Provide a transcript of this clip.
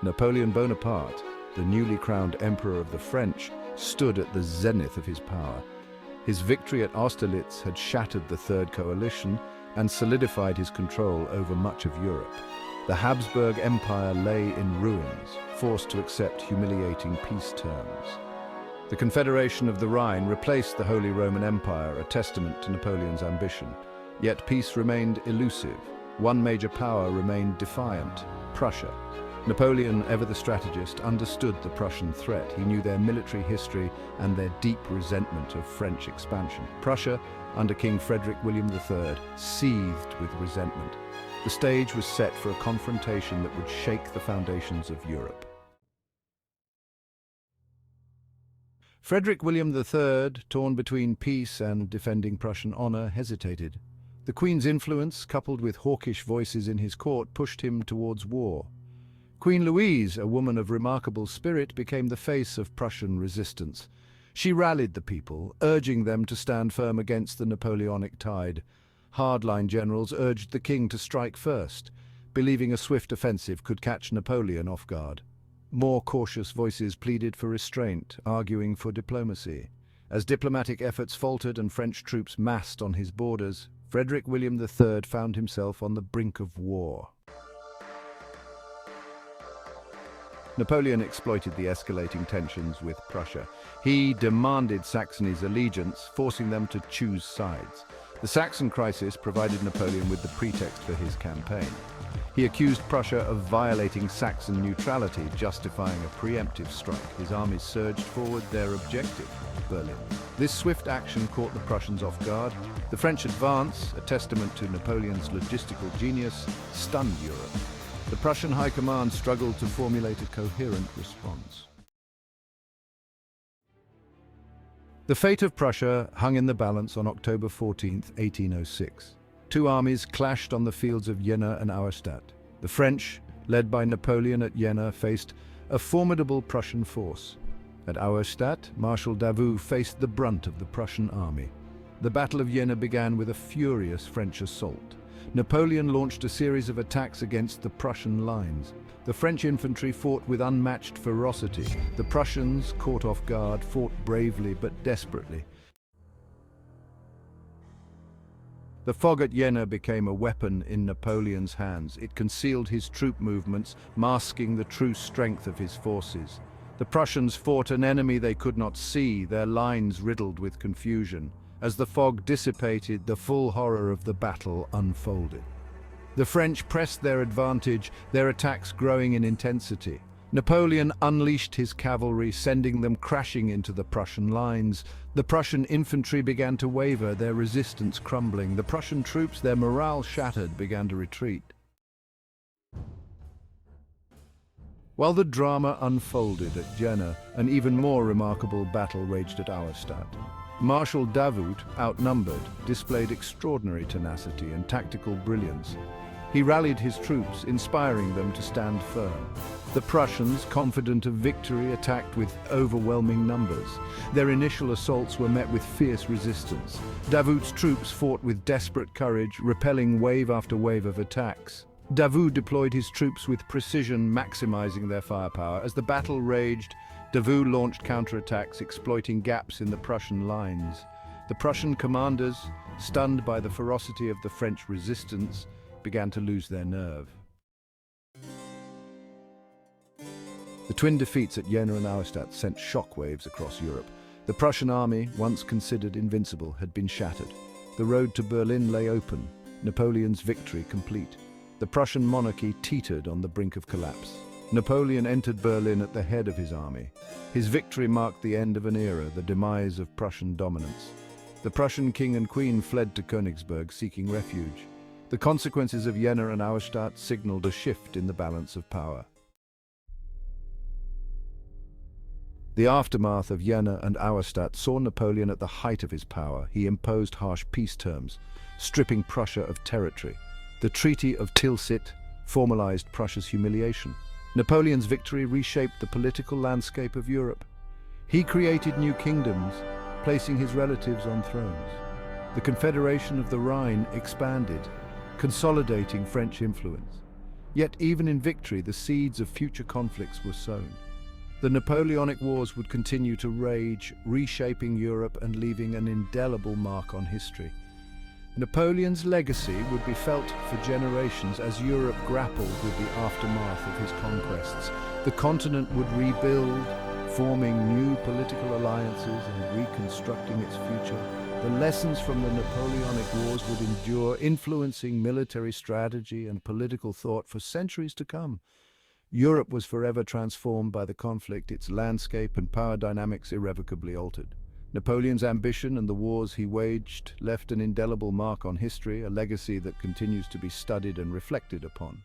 Napoleon Bonaparte, the newly crowned Emperor of the French, stood at the zenith of his power. His victory at Austerlitz had shattered the Third Coalition and solidified his control over much of Europe. The Habsburg Empire lay in ruins, forced to accept humiliating peace terms. The Confederation of the Rhine replaced the Holy Roman Empire, a testament to Napoleon's ambition. Yet peace remained elusive. One major power remained defiant: Prussia. Napoleon, ever the strategist, understood the Prussian threat. He knew their military history and their deep resentment of French expansion. Prussia, under King Frederick William III, seethed with resentment. The stage was set for a confrontation that would shake the foundations of Europe. Frederick William III, torn between peace and defending Prussian honor, hesitated. The Queen's influence, coupled with hawkish voices in his court, pushed him towards war. Queen Louise, a woman of remarkable spirit, became the face of Prussian resistance. She rallied the people, urging them to stand firm against the Napoleonic tide. Hardline generals urged the king to strike first, believing a swift offensive could catch Napoleon off guard. More cautious voices pleaded for restraint, arguing for diplomacy. As diplomatic efforts faltered and French troops massed on his borders, Frederick William III found himself on the brink of war. Napoleon exploited the escalating tensions with Prussia. He demanded Saxony's allegiance, forcing them to choose sides. The Saxon crisis provided Napoleon with the pretext for his campaign. He accused Prussia of violating Saxon neutrality, justifying a preemptive strike. His armies surged forward, their objective: Berlin. This swift action caught the Prussians off guard. The French advance, a testament to Napoleon's logistical genius, stunned Europe. The Prussian High Command struggled to formulate a coherent response. The fate of Prussia hung in the balance on October 14, 1806. Two armies clashed on the fields of Jena and Auerstadt. The French, led by Napoleon at Jena, faced a formidable Prussian force. At Auerstadt, Marshal Davout faced the brunt of the Prussian army. The Battle of Jena began with a furious French assault. Napoleon launched a series of attacks against the Prussian lines. The French infantry fought with unmatched ferocity. The Prussians, caught off guard, fought bravely but desperately. The fog at Jena became a weapon in Napoleon's hands. It concealed his troop movements, masking the true strength of his forces. The Prussians fought an enemy they could not see, their lines riddled with confusion. As the fog dissipated, the full horror of the battle unfolded. The French pressed their advantage, their attacks growing in intensity. Napoleon unleashed his cavalry, sending them crashing into the Prussian lines. The Prussian infantry began to waver, their resistance crumbling. The Prussian troops, their morale shattered, began to retreat. While the drama unfolded at Jena, an even more remarkable battle raged at Auerstadt. Marshal Davout, outnumbered, displayed extraordinary tenacity and tactical brilliance. He rallied his troops, inspiring them to stand firm. The Prussians, confident of victory, attacked with overwhelming numbers. Their initial assaults were met with fierce resistance. Davout's troops fought with desperate courage, repelling wave after wave of attacks. Davout deployed his troops with precision, maximizing their firepower. As the battle raged, Davout launched counterattacks, exploiting gaps in the Prussian lines. The Prussian commanders, stunned by the ferocity of the French resistance, began to lose their nerve. The twin defeats at Jena and Auerstadt sent shockwaves across Europe. The Prussian army, once considered invincible, had been shattered. The road to Berlin lay open, Napoleon's victory complete. The Prussian monarchy teetered on the brink of collapse. Napoleon entered Berlin at the head of his army. His victory marked the end of an era, the demise of Prussian dominance. The Prussian king and queen fled to Königsberg, seeking refuge. The consequences of Jena and Auerstadt signaled a shift in the balance of power. The aftermath of Jena and Auerstadt saw Napoleon at the height of his power. He imposed harsh peace terms, stripping Prussia of territory. The Treaty of Tilsit formalized Prussia's humiliation. Napoleon's victory reshaped the political landscape of Europe. He created new kingdoms, placing his relatives on thrones. The Confederation of the Rhine expanded, consolidating French influence. Yet even in victory, the seeds of future conflicts were sown. The Napoleonic Wars would continue to rage, reshaping Europe and leaving an indelible mark on history. Napoleon's legacy would be felt for generations as Europe grappled with the aftermath of his conquests. The continent would rebuild, forming new political alliances and reconstructing its future. The lessons from the Napoleonic Wars would endure, influencing military strategy and political thought for centuries to come. Europe was forever transformed by the conflict, its landscape and power dynamics irrevocably altered. Napoleon's ambition and the wars he waged left an indelible mark on history, a legacy that continues to be studied and reflected upon.